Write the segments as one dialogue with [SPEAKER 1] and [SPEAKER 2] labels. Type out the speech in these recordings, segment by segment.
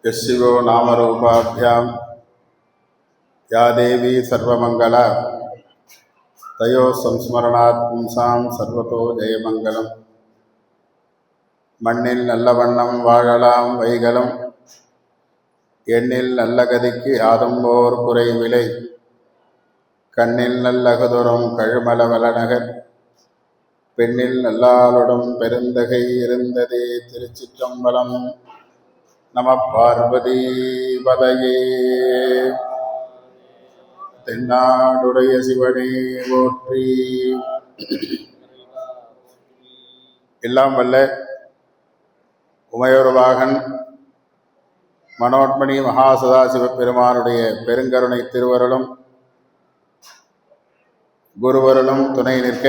[SPEAKER 1] यशिवो नामरूपाभ्यां या देवी सर्वमंगला तयो संस्मरणात् पुंसां सर्वतो जयमंगलम மண்ணில் நல்ல வண்ணம் வாழலாம் வைகளும் எண்ணில் நல்ல கதிக்கு ஆதம்போர் குறைவிலை கண்ணில் நல்லகதுரம் கழுமல வளநகர் பெண்ணில் நல்லாளுடன் பெருந்தகை இருந்ததே. திருச்சிற்றம்பலம். நம பார்வதி பதையே. தென்னாடுடைய சிவனே போற்றி. எல்லாம் வல்ல உமையொருவாகன் மனோன்மணி மகாசதாசிவ பெருமானுடைய பெருங்கருணை திருவருளும் குருவருளும் துணை நிற்க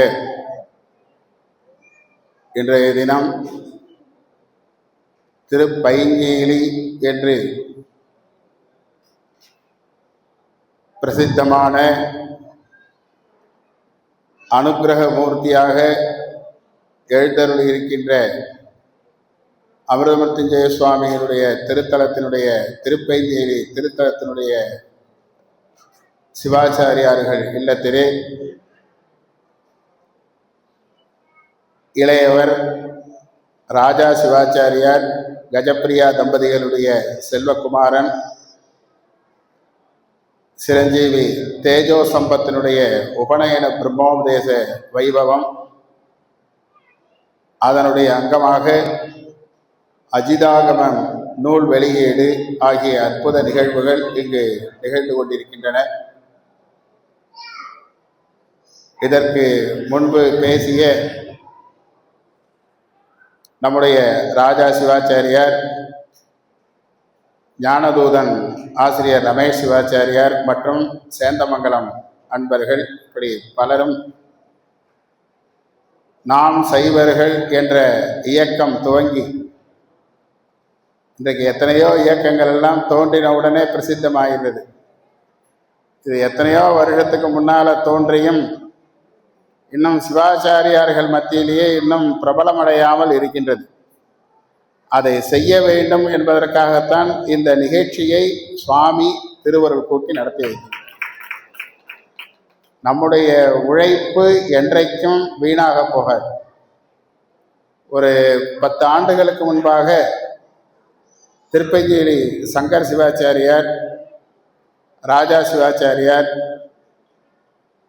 [SPEAKER 1] இன்றைய தினம் திருப்பைஞ்சேலி என்று பிரசித்தமான அனுக்கிரக மூர்த்தியாக எழுந்தருளி இருக்கின்ற அமிர்தமருத்துஞ்சய சுவாமியினுடைய திருத்தலத்தினுடைய திருப்பைஞ்சேலி திருத்தலத்தினுடைய சிவாச்சாரியார்கள் இல்லத்திலே இளையவர் ராஜா சிவாச்சாரியார் கஜப்பிரியா தம்பதிகளுடைய செல்வகுமாரன் சிரஞ்சீவி தேஜோ சம்பத்தினுடைய உபநயன பிரம்மோபதேச வைபவம், அதனுடைய அங்கமாக அஜிதாகமம் நூல் வெளியீடு ஆகிய அற்புத நிகழ்வுகள் இங்கு நிகழ்ந்து கொண்டிருக்கின்றன. இதற்கு முன்பு பேசிய நம்முடைய ராஜா சிவாச்சாரியார், ஞானதூதன் ஆசிரியர் ரமேஷ் சிவாச்சாரியார் மற்றும் சேந்தமங்கலம் அன்பர்கள், இப்படி பலரும் நாம் சைவர்கள் என்ற இயக்கம் துவங்கி இன்றைக்கு எத்தனையோ இயக்கங்கள் எல்லாம் தோன்றின உடனே பிரசித்தமாகிறது. இது எத்தனையோ வருடத்துக்கு முன்னால் தோன்றியும் இன்னும் சிவாச்சாரியார்கள் மத்தியிலேயே இன்னும் பிரபலமடையாமல் இருக்கின்றது. அதை செய்ய வேண்டும் என்பதற்காகத்தான் இந்த நிகழ்ச்சியை சுவாமி திருவருள் கூட்டி நடத்தி வைக்கிறார். நம்முடைய உழைப்பு என்றைக்கும் வீணாக போகாது. ஒரு 10 ஆண்டுகளுக்கு முன்பாக திருப்பஞ்சேலி சங்கர் சிவாச்சாரியார், ராஜா சிவாச்சாரியார்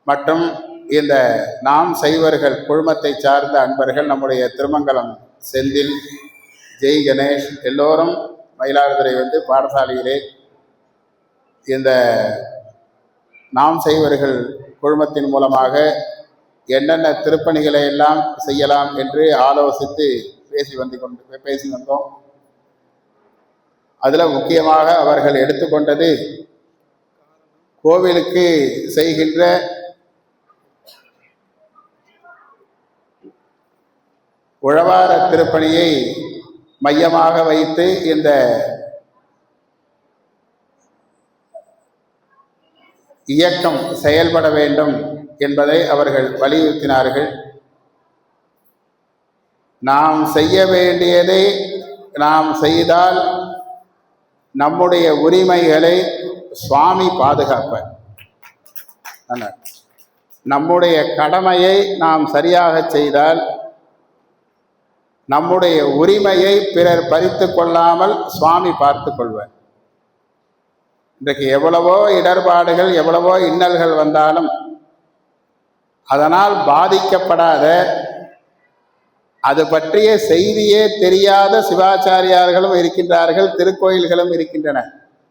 [SPEAKER 1] மற்றும் இந்த நாம் சைவர்கள் குழுமத்தை சார்ந்த அன்பர்கள், நம்முடைய திருமங்கலம் செந்தில், ஜெய் கணேஷ் எல்லோரும் மயிலாடுதுறை பாடசாலையிலே இந்த நாம் சைவர்கள் குழுமத்தின் மூலமாக என்னென்ன திருப்பணிகளை எல்லாம் செய்யலாம் என்று ஆலோசித்து பேசி வந்தோம். அதில் முக்கியமாக அவர்கள் எடுத்துக்கொண்டது கோவிலுக்கு செய்கின்ற உழவார திருப்பணியை மையமாக வைத்து இந்த இயக்கம் செயல்பட வேண்டும் என்பதை அவர்கள் வலியுறுத்தினார்கள். நாம் செய்ய வேண்டியதை நாம் செய்தால் நம்முடைய உரிமைகளை சுவாமி பாதுகாப்பார். நம்முடைய கடமையை நாம் சரியாக செய்தால் நம்முடைய உரிமையை பிறர் பறித்து கொள்ளாமல் சுவாமி பார்த்து கொள்வார். இன்றைக்கு எவ்வளவோ இடர்பாடுகள், எவ்வளவோ இன்னல்கள் வந்தாலும் அதனால் பாதிக்கப்படாத, அது பற்றிய செய்தியே தெரியாத சிவாச்சாரியார்களும் இருக்கின்றார்கள், திருக்கோயில்களும் இருக்கின்றன.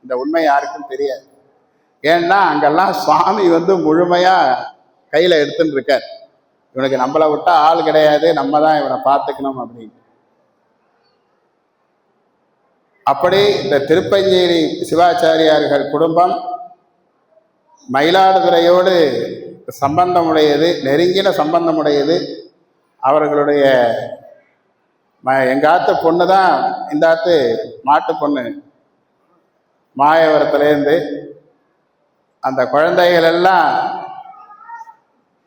[SPEAKER 1] இந்த உண்மை யாருக்கும் தெரியாது. ஏன்னா அங்கெல்லாம் சுவாமி முழுமையாக கையில் எடுத்துன்னு இருக்கார். இவனுக்கு நம்மளை விட்டா ஆள் கிடையாது, நம்ம தான் இவனை பார்த்துக்கணும் அப்படின்னு. அப்படி இந்த திருப்பஞ்சேரி சிவாச்சாரியார்கள் குடும்பம் மயிலாடுதுறையோடு சம்பந்தமுடையது, நெருங்கின சம்பந்தமுடையது. அவர்களுடைய எங்காத்து பொண்ணு தான் இந்த ஆத்து மாட்டு பொண்ணு மாயவரத்துலேருந்து. அந்த குழந்தைகள் எல்லாம்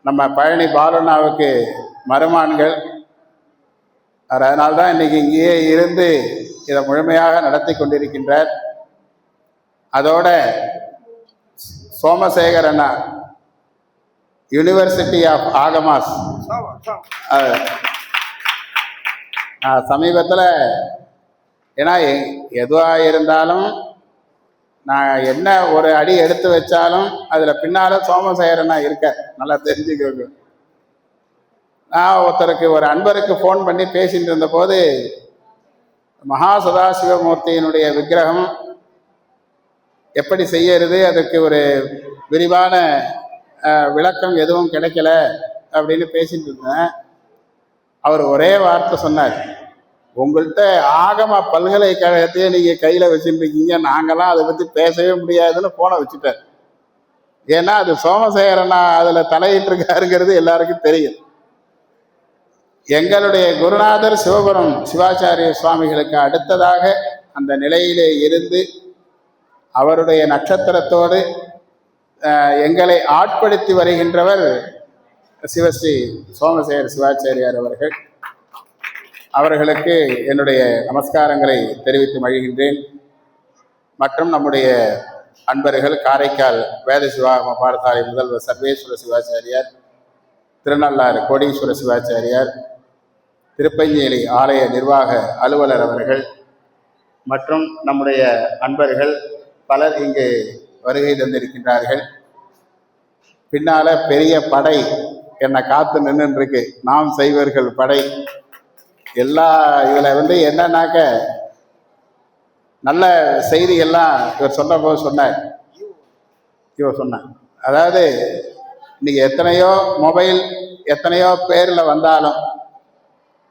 [SPEAKER 1] நம்ம பழனி பாலுண்ணாவுக்கு மருமான்கள். அதனால்தான் இன்னைக்கு இங்கேயே இருந்து இதை முழுமையாக நடத்தி கொண்டிருக்கின்றார். அதோட சோமசேகர் அண்ணா யூனிவர்சிட்டி ஆஃப் ஆகமாஸ் சமீபத்தில், ஏன்னா எதுவாக இருந்தாலும் நான் என்ன ஒரு அடி எடுத்து வச்சாலும் அதில் பின்னால் சோமசேகர் அண்ணா இருக்க நல்லா தெரிஞ்சுக்கோங்க. நான் ஒருத்தருக்கு ஒரு அன்பருக்கு ஃபோன் பண்ணி பேசிட்டு இருந்தபோது மகா சதாசிவமூர்த்தியினுடைய விக்கிரகம் எப்படி செய்யறது, அதுக்கு ஒரு விரிவான விளக்கம் எதுவும் கிடைக்கல அப்படின்னு பேசிட்டு இருந்தேன். அவர் ஒரே வார்த்தை சொன்னார், உங்கள்கிட்ட ஆகம பல்கலைக்கழகத்தையே நீங்கள் கையில் வச்சுட்டு இருக்கீங்க, நாங்களாம் அதை பற்றி பேசவே முடியாதுன்னு போனை வச்சுட்டார். ஏன்னா அது சோமசேகரனா அதில் தலையிட்டு இருக்காருங்கிறது எல்லாருக்கும் தெரியும். எங்களுடைய குருநாதர் சிவபுரம் சிவாச்சாரிய சுவாமிகளுக்கு அடுத்ததாக அந்த நிலையிலே இருந்து அவருடைய நட்சத்திரத்தோடு எங்களை ஆட்படுத்தி வருகின்றவர் சிவஸ்ரீ சோமசேகர் சிவாச்சாரியார் அவர்கள். அவர்களுக்கு என்னுடைய நமஸ்காரங்களை தெரிவித்து மகிழ்கின்றேன். மற்றும் நம்முடைய அன்பர்கள் காரைக்கால் வேத சிவாகம பாடசாலை முதல்வர் சர்வேஸ்வர சிவாச்சாரியார், திருநள்ளாறு கோடீஸ்வர சிவாச்சாரியார், திருப்பஞ்சேரி ஆலய நிர்வாக அலுவலர் அவர்கள் மற்றும் நம்முடைய அன்பர்கள் பலர் இங்கு வருகை தந்திருக்கின்றார்கள். பின்னால பெரிய படை என்னை காத்து நின்றுருக்கு, நாம் செய்வர்கள் படை. எல்லா இதில் என்னன்னாக்க நல்ல செய்திகள்லாம் இவர் சொன்ன போது சொன்னார். அதாவது இன்னைக்கு எத்தனையோ மொபைல் எத்தனையோ பேரில் வந்தாலும்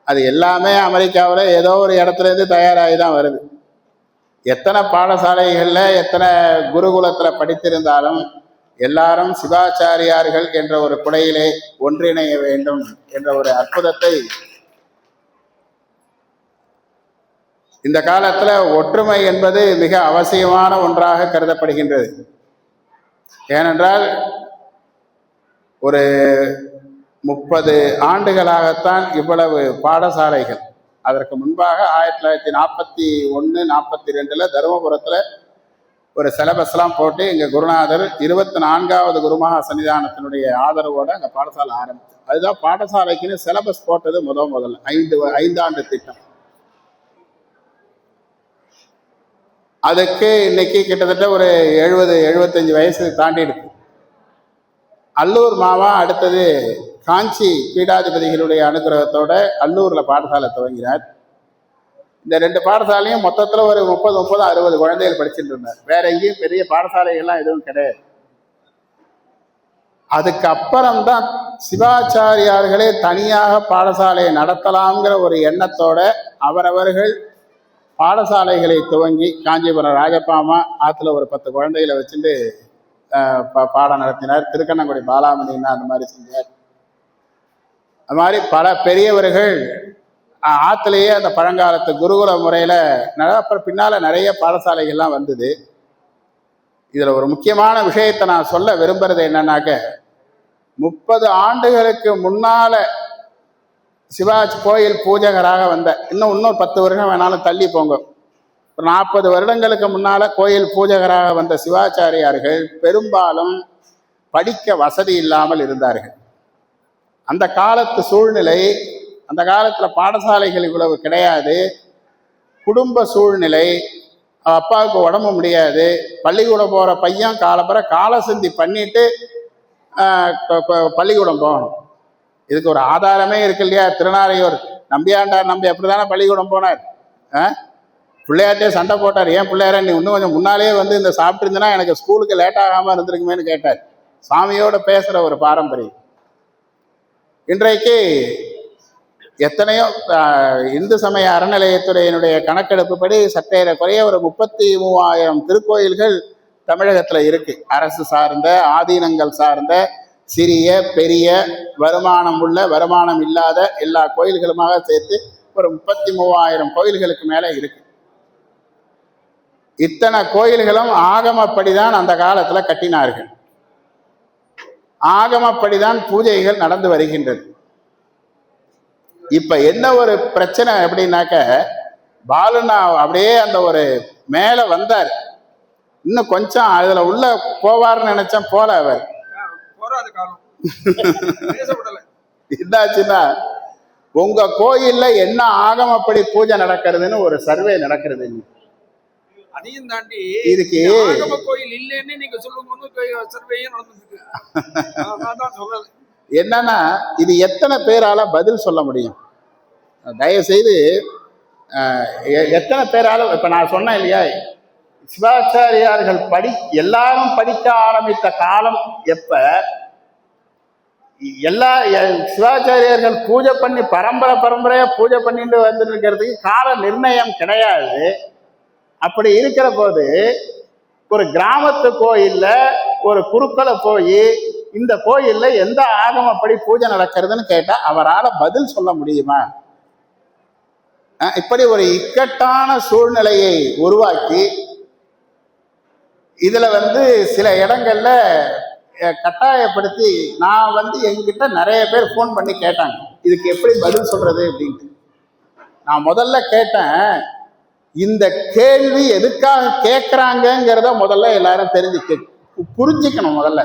[SPEAKER 1] அது எல்லாமே அமெரிக்காவில் ஏதோ ஒரு இடத்துலேருந்து தயாராகி தான் வருது. எத்தனை பாடசாலைகளில் எத்தனை குருகுலத்தில் படித்திருந்தாலும் எல்லாரும் சிவாச்சாரியார்கள் என்ற ஒரு குடையிலே ஒன்றிணைய வேண்டும் என்ற ஒரு அற்புதத்தை இந்த காலத்தில் ஒற்றுமை என்பது மிக அவசியமான ஒன்றாக கருதப்படுகின்றது. ஏனென்றால் ஒரு 30 ஆண்டுகளாகத்தான் இவ்வளவு பாடசாலைகள். அதற்கு முன்பாக 1941, 42 தருமபுரத்தில் ஒரு சிலபஸ்லாம் போட்டு எங்கள் குருநாதர் 24வது குருமகா சன்னிதானத்தினுடைய ஆதரவோடு அங்கே பாடசாலை ஆரம்பிச்சு. அதுதான் பாடசாலைக்குன்னு சிலபஸ் போட்டது முதல்ல 5 ஆண்டு திட்டம். அதுக்கு இன்னைக்கு கிட்டத்தட்ட ஒரு 70-75 வயசு தாண்டிடுது. அல்லூர் மாமா அடுத்தது காஞ்சி பீடாதிபதிகளுடைய அனுகிரகத்தோட அல்லூரில் பாடசாலை துவங்கினார். இந்த 2 பாடசாலையும் மொத்தத்தில் ஒரு 30-60 குழந்தைகள் படிச்சுட்டு இருந்தார். வேற எங்கேயும் பெரிய பாடசாலைகள்லாம் எதுவும் கிடையாது. அதுக்கப்புறம்தான் சிவாச்சாரியார்களே தனியாக பாடசாலையை நடத்தலாம்ங்கிற ஒரு எண்ணத்தோட அவரவர்கள் பாடசாலைகளை துவங்கி காஞ்சிபுரம் ராஜப்பாமா ஆற்றுல ஒரு 10 குழந்தைகளை வச்சுட்டு பாடம் நடத்தினார். திருக்கண்ணங்குடி பாலாமணின்னா அந்த மாதிரி செஞ்சார். அது மாதிரி பல பெரியவர்கள் ஆற்றுலேயே அந்த பழங்காலத்து குருகுல முறையில் அப்புறம் பின்னால் நிறைய பாடசாலைகள்லாம் வந்தது. இதில் ஒரு முக்கியமான விஷயத்தை நான் சொல்ல விரும்புறது என்னன்னாக்க, 30 ஆண்டுகளுக்கு முன்னால சிவாஜி கோயில் பூஜகராக வந்த இன்னும் 10 வருடம் வேணாலும் தள்ளி போங்க, 40 வருடங்களுக்கு முன்னால கோயில் பூஜகராக வந்த சிவாச்சாரியார்கள் பெரும்பாலும் படிக்க வசதி இல்லாமல் இருந்தார்கள். அந்த காலத்து சூழ்நிலை, அந்த காலத்தில் பாடசாலைகள் இவ்வளவு கிடையாது. குடும்ப சூழ்நிலை, அப்பாவுக்கு உடம்பு முடியாது, பள்ளிக்கூடம் போகிற பையன் காலை சந்தி பண்ணிட்டு பள்ளிக்கூடம் போகணும். இதுக்கு ஒரு ஆதாரமே இருக்கு இல்லையா? திருநாரையூர் நம்பியாண்டார் நம்பி அப்படிதானே பள்ளிக்கூடம் போனார். பிள்ளையார்ட்டே சண்டை போட்டார், ஏன் பிள்ளையார நீ இன்னும் கொஞ்சம் முன்னாலே இந்த சாப்பிட்டு இருந்தேன்னா எனக்கு ஸ்கூலுக்கு லேட் ஆகாமல் இருந்திருக்குமேனு கேட்டார். சாமியோட பேசுகிற ஒரு பாரம்பரியம். இன்றைக்கு எத்தனையோ இந்து சமய அறநிலையத்துறையினுடைய கணக்கெடுப்புப்படி சற்றேறக்குறைய ஒரு 33,000 திருக்கோயில்கள் தமிழகத்தில் இருக்கு. அரசு சார்ந்த, ஆதீனங்கள் சார்ந்த, சிறிய பெரிய, வருமானம் உள்ள வருமானம் இல்லாத எல்லா கோயில்களுமாக சேர்த்து ஒரு 33,000 கோயில்களுக்கு மேலே இருக்கு. இத்தனை கோயில்களும் ஆகமப்படிதான் அந்த காலத்தில் கட்டினார்கள். ஆகமப்படிதான் பூஜைகள் நடந்து வருகின்றது. இப்ப என்ன ஒரு பிரச்சனை அப்படின்னாக்க, பாலுனா அப்படியே அந்த ஒரு மேல வந்தார். இன்னும் கொஞ்சம் அதுல உள்ள போவார்னு நினைச்சேன், போல அவர். என்னாச்சுன்னா, உங்க கோயில்ல என்ன ஆகமப்படி பூஜை நடக்கிறதுன்னு ஒரு சர்வே நடக்கிறது.
[SPEAKER 2] அதையும் தாண்டி
[SPEAKER 1] இதுக்கு
[SPEAKER 2] கோயில் இல்லைன்னு நீங்க சொல்லுங்க.
[SPEAKER 1] என்னன்னா, இது எத்தனை பேரால பதில் சொல்ல முடியும்? தயவு செய்து எத்தனை பேரால, இப்ப நான் சொன்னேன் இல்லையா, சிவாச்சாரியார்கள் எல்லாரும் படிக்க ஆரம்பித்த காலம் எப்ப, எல்லா சிவாச்சாரியர்கள் பூஜை பண்ணி பரம்பரையா பூஜை பண்ணிட்டு வந்துருக்கிறதுக்கு கால நிர்ணயம் கிடையாது. அப்படி இருக்கிற போது ஒரு கிராமத்து கோயில்ல ஒரு குருக்களை போய் இந்த கோயில்ல எந்த ஆகமப்படி பூஜை நடக்கிறதுன்னு கேட்டா அவரால் பதில் சொல்ல முடியுமா? இப்படி ஒரு இக்கட்டான சூழ்நிலையை உருவாக்கி இதுல சில இடங்கள்ல கட்டாயப்படுத்தி நான் என்கிட்ட நிறைய பேர் ஃபோன் பண்ணி கேட்டாங்க, இதுக்கு எப்படி பதில் சொல்றது அப்படின்ட்டு. நான் முதல்ல கேட்டேன், இந்த கேள்வி எதுக்காக கேட்குறாங்கிறத முதல்ல எல்லாரும் புரிஞ்சுக்கணும். முதல்ல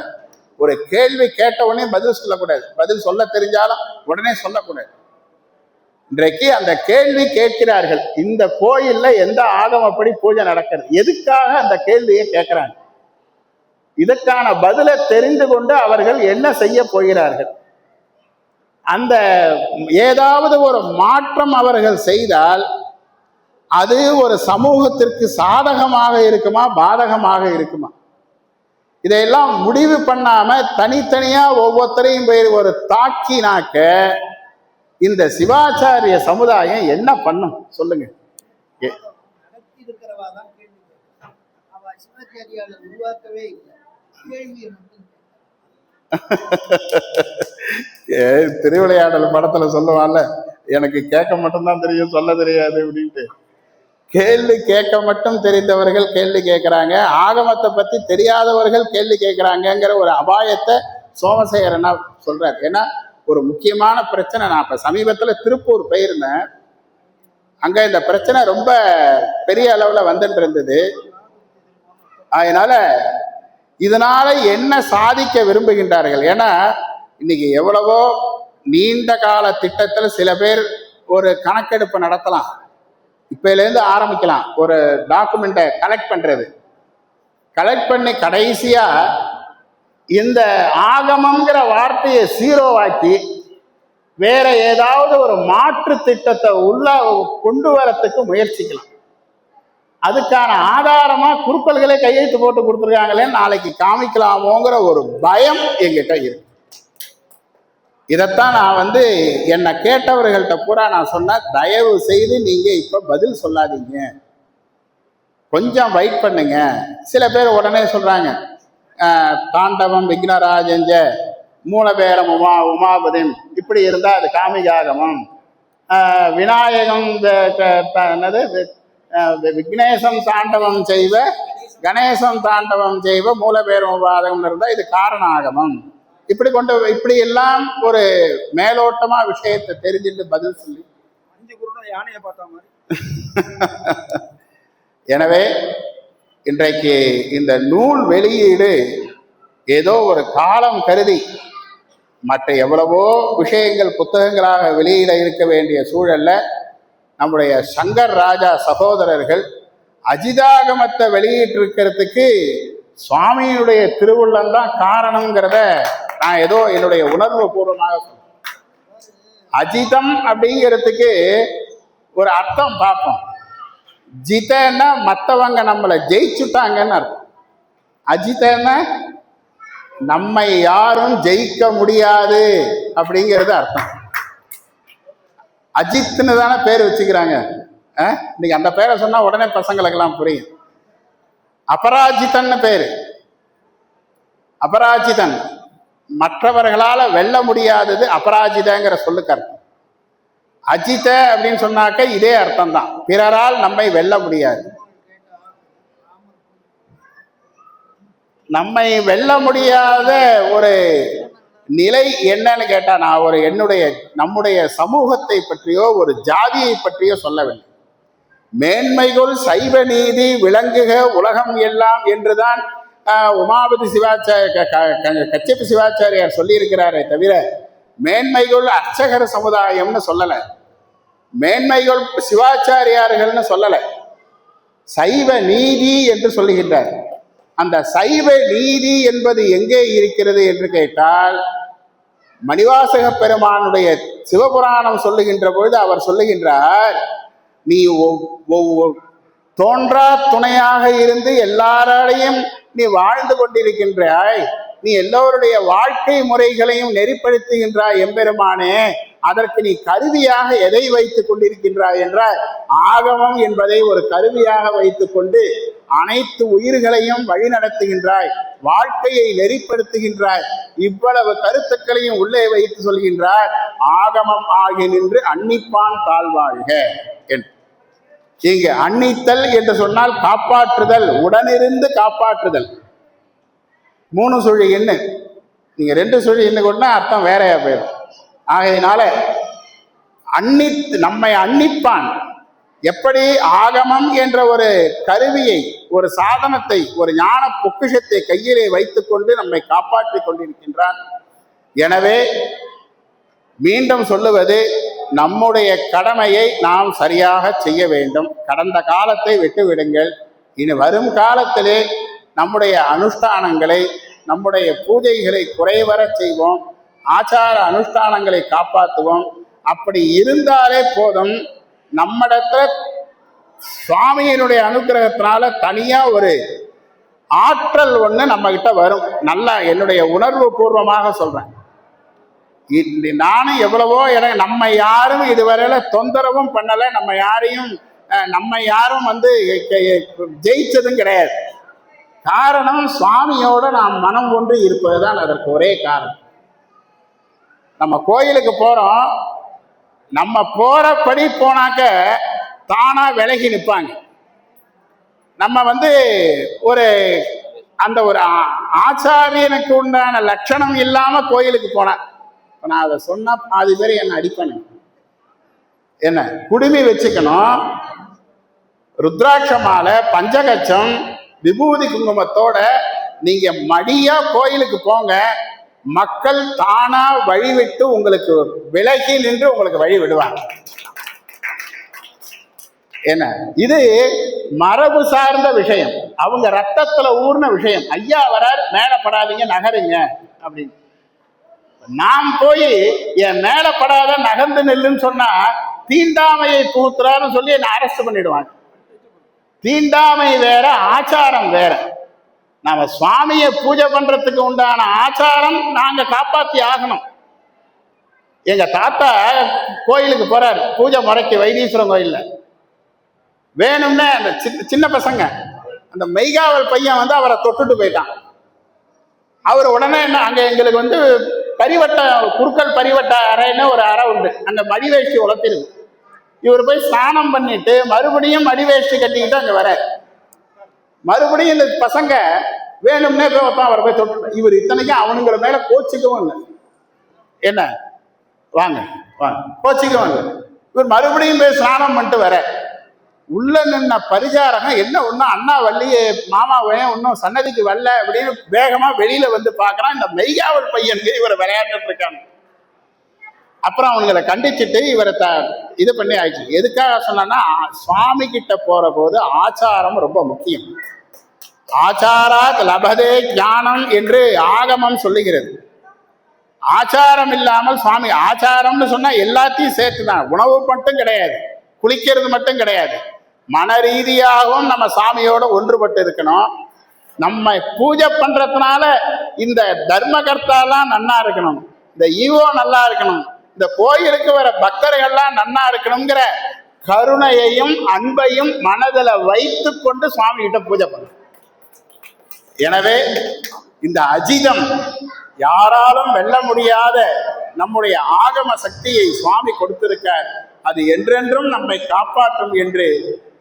[SPEAKER 1] ஒரு கேள்வி கேட்ட உடனே பதில் சொல்லக்கூடாது, பதில் சொல்ல தெரிஞ்சாலும் உடனே சொல்லக்கூடாது. இன்றைக்கு அந்த கேள்வி கேட்கிறார்கள், இந்த கோயில்ல எந்த ஆகமப்படி பூஜை நடக்கிறது, எதுக்காக அந்த கேள்வியை கேட்கிறாங்க, இதற்கான பதிலை தெரிந்து கொண்டு அவர்கள் என்ன செய்ய போகிறார்கள், அந்த ஏதாவது ஒரு மாற்றம் அவர்கள் செய்தால் அது ஒரு சமூகத்திற்கு சாதகமாக இருக்குமா பாதகமாக இருக்குமா, இதையெல்லாம் முடிவு பண்ணாம தனித்தனியா ஒவ்வொருத்தரையும் போய் ஒரு தாக்கினாக்க இந்த சிவாச்சாரிய சமுதாயம் என்ன பண்ணும் சொல்லுங்க? திருவிளையாடல் படத்துல சொல்லுவான்ல, எனக்கு கேட்க மட்டும்தான் தெரியும் சொல்ல தெரியாது அப்படின்ட்டு. கேள்வி கேட்க மட்டும் தெரிந்தவர்கள் கேள்வி கேட்கிறாங்க, ஆகமத்தை பத்தி தெரியாதவர்கள் கேள்வி கேட்கிறாங்கிற ஒரு அபாயத்தை சோமசேகரனா சொல்றாரு. ஏன்னா ஒரு முக்கியமான பிரச்சனை, நான் இப்ப சமீபத்துல திருப்பூர் போயிருந்தேன், அங்க இந்த பிரச்சனை ரொம்ப பெரிய அளவுல வந்துட்டு இருந்தது. அதனால இதனால என்ன சாதிக்க விரும்புகின்றார்கள்? ஏன்னா இன்னைக்கு எவ்வளவோ நீண்ட கால திட்டத்துல சில பேர் ஒரு கணக்கெடுப்பு நடத்தலாம், இப்பையிலேருந்து ஆரம்பிக்கலாம், ஒரு டாக்குமெண்ட்டை கலெக்ட் பண்றது, கலெக்ட் பண்ணி கடைசியா இந்த ஆகமங்கிற வார்த்தையை ஜீரோவாக்கி வேற ஏதாவது ஒரு மாற்று திட்டத்தை உள்ள கொண்டு வரத்துக்கு முயற்சிக்கலாம். அதுக்கான ஆதாரமா குறுக்கல்களே கையெழுத்து போட்டு கொடுத்துருக்காங்களே, நாளைக்கு காமிக்கலாமோங்கிற ஒரு பயம் எங்கிட்ட இருக்கு. இதைத்தான் நான் என்னை கேட்டவர்கள்ட்ட பூரா நான் சொன்னேன், தயவு செய்து நீங்க இப்ப பதில் சொல்லாதீங்க, கொஞ்சம் வெயிட் பண்ணுங்க. சில பேர் உடனே சொல்றாங்க, தாண்டவம் விக்னராஜஞ்ச மூலபேரம் உமாபதிம் இப்படி இருந்தா அது காமிகாகமம், விநாயகம் என்னது விக்னேசம் தாண்டவம் செய்வ கணேசம் தாண்டவம் செய்வ மூலபேரம் உபாதகம் இருந்தா இது காரணாகமம், இப்படி எல்லாம் ஒரு மேலோட்டமா விஷயத்தை தெரிஞ்சுட்டு பதில் சொல்லி யானையை பார்த்த மாதிரி. எனவே இன்றைக்கு இந்த நூல் வெளியீடு ஏதோ ஒரு காலம் கருதி மற்ற எவ்வளவோ விஷயங்கள் புத்தகங்களாக வெளியிட இருக்க வேண்டிய சூழல்ல நம்முடைய சங்கர் ராஜா சகோதரர்கள் அஜிதாகமத்தை வெளியிட்டிருக்கிறதுக்கு சுவாமியினுடைய திருவுள்ளம்தான் காரணம்ங்கிறத நான் ஏதோ என்னுடைய உணர்வு பூர்வமாக சொல்றேன். அஜிதம் அப்படிங்கிறதுக்கு ஒரு அர்த்தம் பார்ப்போம். ஜிதன்னா மற்றவங்க நம்மளை ஜெயிச்சுட்டாங்கன்னு அர்த்தம். அஜிதன்னா நம்மை யாரும் ஜெயிக்க முடியாது அப்படிங்கிறது அர்த்தம். அஜித்னு தானே பேர் வச்சுக்கிறாங்க. இன்னைக்கு அந்த பேரை சொன்னா உடனே பசங்களுக்கெல்லாம் புரியும். அபராஜிதன்னு பேரு. அபராஜிதன் மற்றவர்களால வெல்ல முடியாதது அபராஜிதங்கிற சொல்லுக்கு அர்த்தம். அஜித அப்படின்னு சொன்னாக்க இதே அர்த்தம் தான், பிறரால் நம்மை வெல்ல முடியாது. நம்மை வெல்ல முடியாத ஒரு நிலை என்னன்னு கேட்டா, நான் நம்முடைய சமூகத்தை பற்றியோ ஒரு ஜாதியை பற்றியோ சொல்லவில்லை. மேன்மைகள் சைவ நீதி விளங்குக உலகம் எல்லாம் என்றுதான் உமாபதி கச்சப்பி சிவாச்சாரியார் சொல்லியிருக்கிறாரே தவிர மேன்மைகள் அர்ச்சகர் சமுதாயம்னு சொல்லலை, மேன்மைகள் சிவாச்சாரியார்கள்னு சொல்லலை, சைவ நீதி என்று சொல்லுகின்றார். அந்த சைவ நீதி என்பது எங்கே இருக்கிறது என்று கேட்டால், மணிவாசக பெருமானுடைய சிவபுராணம் சொல்லுகின்ற பொழுது அவர் சொல்லுகின்றார், நீ தோன்றா துணையாக இருந்து எல்லாராலையும் நீ வாழ்ந்து கொண்டிருக்கின்றாய், நீ எல்லோருடைய வாழ்க்கை முறைகளையும் நெறிப்படுத்துகின்றாய் எம்பெருமானே, அதற்கு நீ கருவியாக எதை வைத்துக் கொண்டிருக்கின்றாய் என்றால் ஆகமம் என்பதை ஒரு கருவியாக வைத்துக் கொண்டு அனைத்து உயிர்களையும் வழி நடத்துகின்றாய், வாழ்க்கையை நெறிப்படுத்துகின்றாய், இவ்வளவு கருத்துக்களையும் உள்ளே வைத்து சொல்கின்றார். ஆகமம் ஆகி நின்று அன்னிப்பான் தாழ்வாழ்க என்று. இங்கு அன்னித்தல் என்று சொன்னால் காப்பாற்றுதல், உடனிருந்து காப்பாற்றுதல். 3 சுழி என்ன, நீங்க 2 சுழி என்ன கொண்டா அர்த்தம் வேறையா போயிடும். ஆகையினால நம்மை அன்னிப்பான். எப்படி ஆகமம் என்ற ஒரு கருவியை, ஒரு சாதனத்தை, ஒரு ஞான பொக்கிஷத்தை கையிலே வைத்துக் கொண்டு நம்மை காப்பாற்றி கொண்டிருக்கின்றான். எனவே மீண்டும் சொல்லுவது, நம்முடைய கடமையை நாம் சரியாக செய்ய வேண்டும். கடந்த காலத்தை விட்டுவிடுங்கள். இனி வரும் காலத்திலே நம்முடைய அனுஷ்டானங்களை, நம்முடைய பூஜைகளை குறைவர செய்வோம், ஆச்சார அனுஷ்டானங்களை காப்பாற்றுவோம். அப்படி இருந்தாலே போதும். நம்மிடத்துல சுவாமியினுடைய அனுகிரகத்தினால தனியா ஒரு ஆற்றல் ஒண்ணு நம்ம கிட்ட வரும். நல்லா என்னுடைய உணர்வு பூர்வமாக சொல்றேன். நானும் எவ்வளவோ நம்ம யாரும் இதுவரையில தொந்தரவும் பண்ணல, நம்ம யாரும் ஜெயிச்சதும் கிடையாது. காரணம் சுவாமியோட நாம் மனம் ஒன்று இருப்பதுதான் அதற்கு ஒரே காரணம். நம்ம கோயிலுக்கு போறோம், நம்ம போறபடி போனாக்க தானா விலகி நிற்பாங்க. நம்ம ஒரு ஆச்சாரியனுக்கு உண்டான லட்சணம் இல்லாம கோயிலுக்கு போனேன். நான் அதை சொன்னா பாதி பேர் என்னை அடிப்பேன். என்ன குடுமி வச்சுக்கணும், ருத்ராட்ச மாலை, பஞ்சகச்சம், விபூதி குங்குமத்தோட நீங்க மடியா கோயிலுக்கு போங்க. மக்கள் தானா வழிவிட்டு உங்களுக்கு விலகி நின்று உங்களுக்கு வழி விடுவாங்க. என்ன இது மரபு சார்ந்த விஷயம், அவங்க ரத்தத்துல ஊர்ன விஷயம். ஐயா வரார், மேலப்படாதீங்க நகருங்க அப்படின்னு. நாம் போய் என் மேலப்படாத நகர்ந்து நெல்லுன்னு சொன்னா தீண்டாமையை புகுத்துறான்னு சொல்லி என்னை அரெஸ்ட் பண்ணிடுவாங்க. தீண்டாமை வேற, ஆச்சாரம் வேற. நாம சுவாமியை பூஜை பண்றதுக்கு உண்டான ஆச்சாரம் நாங்க காப்பாத்தி ஆகணும். எங்க தாத்தா கோயிலுக்கு போறாரு, பூஜை முறைக்கு, வைத்தீஸ்வரன் கோயில்ல. வேணும்னே அந்த சின்ன பசங்க, அந்த மெய்காவல் பையன் அவரை தொட்டுட்டு போயிட்டான். அவர் உடனே என்ன, அங்க எங்களுக்கு பரிவட்ட குறுக்கல் பரிவட்ட அறைன்னு ஒரு அறை உண்டு, அங்க மடிவேஷ்டி உலர்த்திருக்கு. இவர் போய் ஸ்நானம் பண்ணிட்டு மறுபடியும் மடிவேஷ்டி கட்டிக்கிட்டு அங்க வர, மறுபடியும் இந்த பசங்க வேணும்னே போய் வைப்பான், அவரை போய் தொட்டு. இவர் இத்தனைக்கும் அவனுங்கிற மேல கோச்சிக்கவும் இல்லை. என்ன வாங்க வாங்க கோச்சிக்கவும் இல்லை. இவர் மறுபடியும் போய் ஸ்நானம் பண்ணிட்டு வர, உள்ள நின்ன பரிசாரகம் என்ன ஒன்றும் அண்ணா வள்ளியே மாமாவையும் ஒன்றும் சன்னதிக்கு வரல அப்படின்னு வேகமா வெளியில பார்க்கறான். இந்த மெய்காவல் பையனுக்கு இவரை விளையாண்டுட்டு இருக்காங்க. அப்புறம் அவங்களை கண்டிச்சுட்டு இவரை இது பண்ணி ஆயிடுச்சு. எதுக்காக சொன்னா, சுவாமி கிட்ட போற போது ஆச்சாரம் ரொம்ப முக்கியம். ஆச்சாராத் லபதே ஞானம் என்று ஆகமம் சொல்லுகிறது. ஆச்சாரம் இல்லாமல் சுவாமி, ஆச்சாரம்னு சொன்னா எல்லாத்தையும் சேர்த்துதான், உணவு மட்டும் கிடையாது, குளிக்கிறது மட்டும் கிடையாது, மன ரீதியாகவும் நம்ம சாமியோட ஒன்றுபட்டு இருக்கணும். நம்ம பூஜை பண்றதுனால இந்த தர்மகர்த்தாலாம் நன்னா இருக்கணும், இந்த ஈவோ நல்லா இருக்கணும், இந்த கோயிலுக்கு வர பக்தர்கள்லாம் நன்னா இருக்கணுங்கிற கருணையையும் அன்பையும் மனதில் வைத்து கொண்டு சுவாமி கிட்ட பூஜை பண்ணணும். எனவே இந்த அஜிதம், யாராலும் வெல்ல முடியாத நம்முடைய ஆகம சக்தியை சுவாமி கொடுத்திருக்கார். அது என்றென்றும் நம்மை காப்பாற்றும் என்று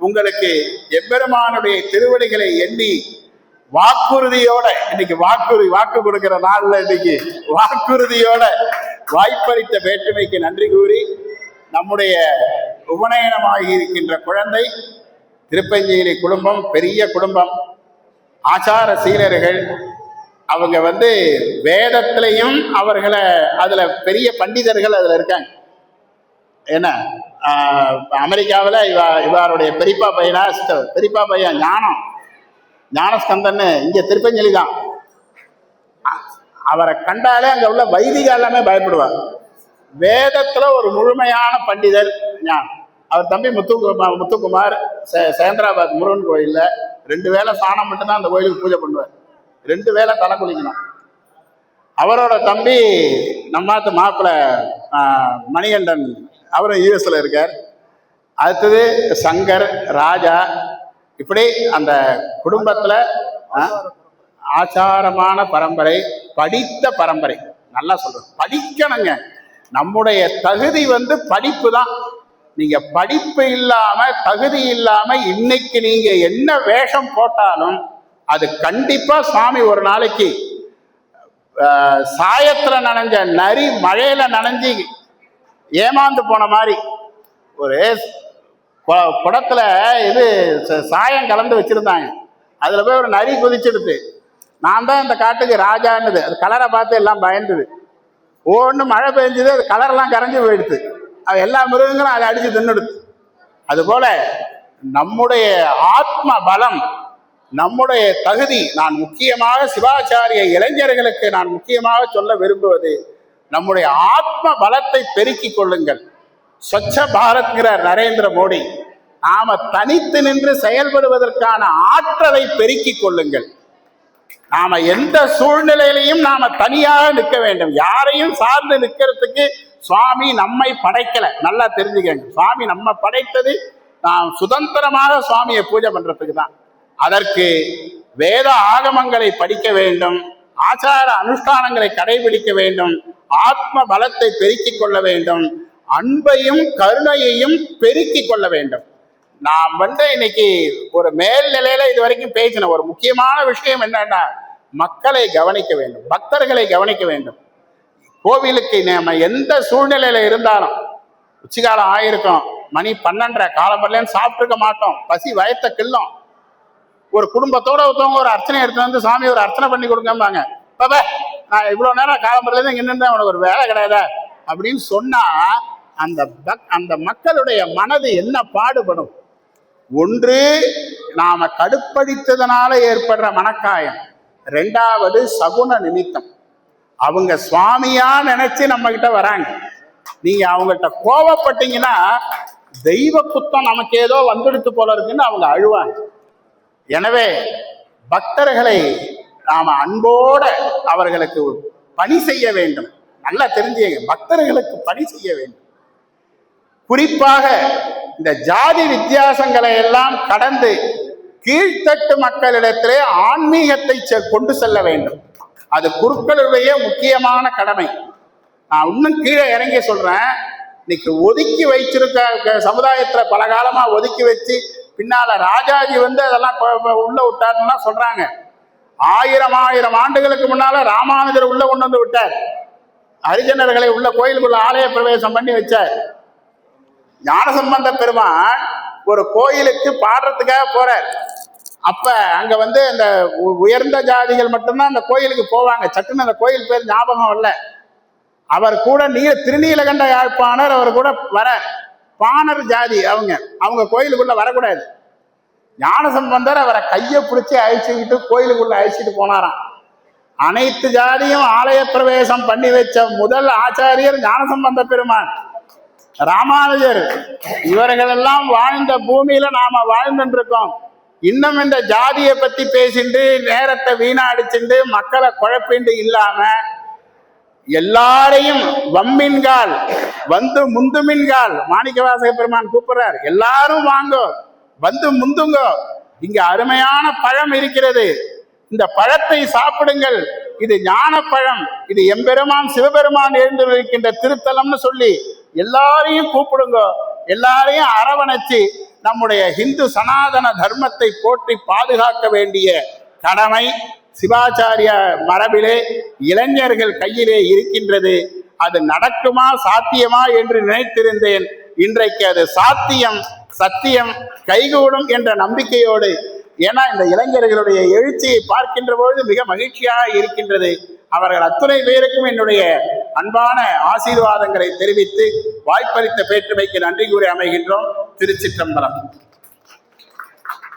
[SPEAKER 1] உங்களுக்கு எம்பெருமானுடைய திருவடிகளை எண்ணி வாக்குறுதியோட, இன்னைக்கு வாக்கு கொடுக்கிற நாள்ல இன்னைக்கு வாக்குறுதியோட வாய்ப்பளித்த வேற்றுமைக்கு நன்றி கூறி, நம்முடைய உபநயனமாகி இருக்கின்ற குழந்தை திருப்பஞ்சேரி குடும்பம் பெரிய குடும்பம், ஆச்சார சீலர்கள். அவங்க வேதத்திலையும் அவர்களை அதுல பெரிய பண்டிதர்கள் அதுல இருக்காங்க. என்ன அமெரிக்காவில் இவருடைய பெரியப்பா பையனா, பெரியப்பா பையன் ஞானஸ்கந்தன்னு இங்க திருப்பஞ்சலி தான். அவரை கண்டாலே அங்க உள்ள வைதிக எல்லாமே பயப்படுவார். வேதத்துல ஒரு முழுமையான பண்டிதர் அவர் தம்பி முத்துக்குமார் சேந்திராபாத் முருகன் கோயில்ல 2 வேளை சாணம் மட்டும்தான் அந்த கோயிலுக்கு பூஜை பண்ணுவார். 2 வேளை தலை குளிக்கணும். அவரோட தம்பி நம்மாத்து மாப்பிள்ளை மணிகண்டன், அவரும் யூஎஸ்ல இருக்கார். அடுத்தது சங்கர், ராஜா, இப்படி அந்த குடும்பத்துல ஆச்சாரமான பரம்பரை, படித்த பரம்பரை. நல்லா சொல்றது, படிக்கணுங்க. நம்முடைய தகுதி படிப்பு தான். நீங்க படிப்பு இல்லாம, தகுதி இல்லாம இன்னைக்கு நீங்க என்ன வேஷம் போட்டாலும் அது கண்டிப்பா சுவாமி ஒரு நாளைக்கு சாயத்துல நனைஞ்ச நரி மழையில நனைஞ்சி ஏமாந்து போன மாதிரி ஒரு குடத்துல சாயம் கலந்து வச்சிருந்தாங்க. அதுல போய் ஒரு நரி குதிச்சிடுது. நான் தான் இந்த காட்டுக்கு ராஜான்னுது. அது கலரை பார்த்து எல்லாம் பயந்துது. ஒன்று மழை பெஞ்சது, அது கலரெல்லாம் கரைஞ்சி போயிடுது. அது எல்லா மிருகங்களும் அதை அடிச்சு தின்னுடுது. அதுபோல நம்முடைய ஆத்ம பலம், நம்முடைய தகுதி. நான் முக்கியமாக சிவாச்சாரிய இளைஞர்களுக்கு நான் முக்கியமாக சொல்ல விரும்புவது, நம்முடைய ஆத்ம பலத்தை பெருக்கிக் கொள்ளுங்கள். ஸ்வச்ச பாரத்ங்கிறார் நரேந்திர மோடி. நாம தனித்து நின்று செயல்படுவதற்கான ஆற்றலை பெருக்கிக் கொள்ளுங்கள். நாம எந்த சூழ்நிலையிலையும் நாம தனியாக நிற்க வேண்டும். யாரையும் சார்ந்து நிற்கிறதுக்கு சுவாமி நம்மை படைக்கல. நல்லா தெரிஞ்சுக்கங்க, சுவாமி நம்ம படைத்தது நாம் சுதந்திரமாக சுவாமியை பூஜை பண்றதுக்கு தான். அதற்கு வேத ஆகமங்களை படிக்க வேண்டும், ஆச்சார அனுஷ்டானங்களை கடைபிடிக்க வேண்டும், ஆத்ம பலத்தை பெருக்கிக் கொள்ள வேண்டும், அன்பையும் கருணையையும் பெருக்கிக் கொள்ள வேண்டும். நாம் இன்னைக்கு ஒரு மேல்நிலையில இது வரைக்கும் பேசின ஒரு முக்கியமான விஷயம் என்னன்னா, மக்களை கவனிக்க வேண்டும், பக்தர்களை கவனிக்க வேண்டும். கோவிலுக்கு நம்ம எந்த சூழ்நிலையில இருந்தாலும், உச்சிகாலம் ஆயிருக்கும், மணி 12:30, காலம்பரலன்னு சாப்பிட்டுருக்க மாட்டோம், பசி வயத்த கிள்ளும். ஒரு குடும்பத்தோட ஒருத்தவங்க ஒரு அர்ச்சனை எடுத்து சாமி ஒரு அர்ச்சனை பண்ணி கொடுங்கம்பாங்க. பாப்பா நான் இவ்வளவு நேரம் காலம்பரல இங்க நின்று உனக்கு ஒரு வேலை கிடையாதா அப்படின்னு சொன்னா அந்த மக்களுடைய மனது என்ன பாடுபடும்? ஒன்று, நாம கடுப்படித்ததனால ஏற்படுற மனக்காயம். 2வது சகுன நிமித்தம். அவங்க சுவாமியா நினைச்சு நம்ம கிட்ட வராங்க. நீங்க அவங்கள்ட்ட கோபப்பட்டீங்கன்னா தெய்வ குத்தம் நமக்கு ஏதோ வந்துடுத்து போல இருக்குன்னு அவங்க அழுவாங்க. எனவே பக்தர்களை நாம அன்போட அவர்களுக்கு பணி செய்ய வேண்டும். நல்லா தெரிஞ்சுங்க, பக்தர்களுக்கு பணி செய்ய வேண்டும். குறிப்பாக இந்த ஜாதி வித்தியாசங்களை எல்லாம் கடந்து கீழ்த்தட்டு மக்களிடத்திலே ஆன்மீகத்தை கொண்டு செல்ல வேண்டும். அது குருக்களுடைய முக்கியமான கடமை. நான் இன்னும் கீழே இறங்கி சொல்றேன். இன்னைக்கு ஒதுக்கி வச்சிருக்க சமுதாயத்துல பல காலமா ஒதுக்கி வச்சு பின்னால ராஜாஜி அதெல்லாம் உள்ள விட்டாருன்னா சொல்றாங்க. 1000 ஆண்டுகளுக்கு முன்னால ராமானுஜர் உள்ள கொண்டு வந்து விட்டார். ஹரிஜனர்களை உள்ள கோயிலுக்குள்ள ஆலய பிரவேசம் பண்ணி வச்சார். ஞானசம்பந்த பெருமான் ஒரு கோயிலுக்கு பாடுறதுக்காக போறார். அப்ப அங்க அந்த உயர்ந்த ஜாதிகள் மட்டும்தான் அந்த கோயிலுக்கு போவாங்க. சட்டுன்னு அந்த கோயில் பேர் ஞாபகம் இல்ல. அவர் கூட திருநீலகண்ட யாழ்ப்பாணர் அவர் கூட வர பாணர் ஜாதி அவங்க கோயிலுக்குள்ள வரக்கூடாது. ஞானசம்பந்தர் அவரை கையை பிடிச்சி அழிச்சுக்கிட்டு கோயிலுக்குள்ள அழிச்சிட்டு போனாராம். அனைத்து ஜாதியும் ஆலய பிரவேசம் பண்ணி வச்ச முதல் ஆச்சாரியர் ஞானசம்பந்த பெருமான். ராமானுஜர் இவர்களெல்லாம் வாழ்ந்த பூமியில நாம வாழ்ந்துட்டு இருக்கோம். இன்னும் இந்த ஜாதியை பத்தி பேசிட்டு நேரத்தை வீணாடிச்சுட்டு மக்களை குழப்பிண்டு இல்லாம எல்லாரையும் வம்மின்கால் முந்துமின்கால் மாணிக்கவாசக பெருமான் கூப்பிடுறார். எல்லாரும் வாங்கோ, முந்துங்கோ, இங்க அருமையான பழம் இருக்கிறது, இந்த பழத்தை சாப்பிடுங்கள், இது ஞான பழம், இது எம்பெருமான் சிவபெருமான் எழுந்திருக்கின்ற திருத்தலம்னு சொல்லி எல்லாரையும் கூப்பிடுங்க. எல்லாரையும் அரவணைச்சு நம்முடைய இந்து சனாதன தர்மத்தை போற்றி பாதுகாக்க வேண்டிய கடமை சிவாச்சாரிய மரபிலே இளைஞர்கள் கையிலே இருக்கின்றது. அது நடக்குமா சாத்தியமா என்று நினைத்திருந்தேன். இன்றைக்கு அது சாத்தியம். சத்தியம் கைகூடும் என்ற நம்பிக்கையோடு, ஏன்னா இந்த இளைஞர்களுடைய எழுச்சியை பார்க்கின்ற பொழுது மிக மகிழ்ச்சியாக இருக்கின்றது. அவர்கள் அத்துணை பேருக்கும் என்னுடைய அன்பான ஆசீர்வாதங்களை தெரிவித்து வாய்ப்பளித்த பேற்றுமைக்கு நன்றி கூறி அமைகின்றோம். திருச்சிற்றம்பலம்.